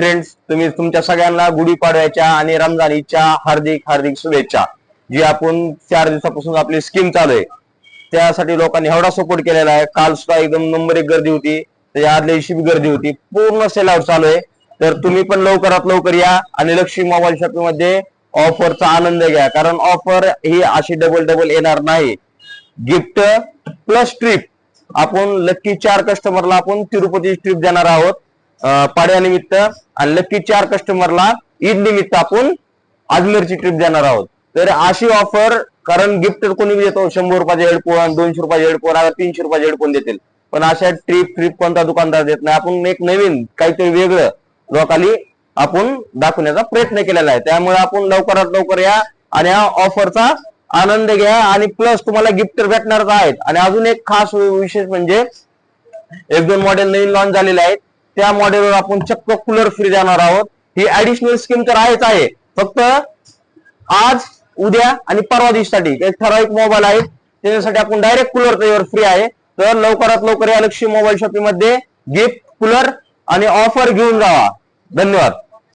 Friends, तुम्ही तुमच्या सगळ्यांना गुढीपाडव्याच्या आणि रमजान ईदच्या हार्दिक हार्दिक शुभेच्छा। जी आपण 4 दिवसापासून आपली स्कीम चालू आहे त्यासाठी लोकांनी एवढा सपोर्ट केलेला आहे। काल सुद्धा एकदम नंबर 1 गर्दी होती, त्याच्या आदल्या दिवशी भी गर्दी होती, पूर्ण सेल आउट चालू आहे। तर तुम्ही पण लवकरात लवकर या आणि लक्ष्मी मोबाईल शॉपिंग मध्ये ऑफरचा आनंद घ्या, कारण ऑफर ही अशी डबल डबल येणार नाही। गिफ्ट प्लस ट्रिप, आपण लक्की 4 कस्टमरला आपण तिरुपती ट्रिप देणार आहोत पाड्यानिमित्त, आणि लक्की 4 कस्टमरला ईद निमित्त आपण अजमेरची ट्रिप देणार आहोत। तर अशी ऑफर, कारण गिफ्ट कोणी देतो 100 रुपयाचे हेडफोन, 200 रुपयाचे हेडफोन, 300 रुपयाचे हेडफोन देतील, पण अशा ट्रिप कोणता दुकानदार देत नाही। आपण एक नवीन काहीतरी वेगळं लोकांनी आपण दाखवण्याचा प्रयत्न केलेला आहे। त्यामुळे आपण लवकरात लवकर या आणि या ऑफरचा आनंद घ्या, आणि प्लस तुम्हाला गिफ्ट भेटणारच आहेत। आणि अजून एक खास विशेष म्हणजे 1-2 मॉडेल नवीन लॉन्च झालेले आहेत, त्या मॉडेलवर आपण चक्क कूलर फ्री देणार आहोत। ही ऍडिशनल स्कीम तर आहेच आहे, फक्त आज उद्या आणि परवा दिवसासाठी एक ठराविक मोबाईल आहे, त्याच्यासाठी आपण डायरेक्ट कूलर त्याच्यावर फ्री आहे। तर लवकरात लवकर या लक्ष्मी मोबाईल शॉपिंग मध्ये गिफ्ट, कूलर आणि ऑफर घेऊन जावा। धन्यवाद।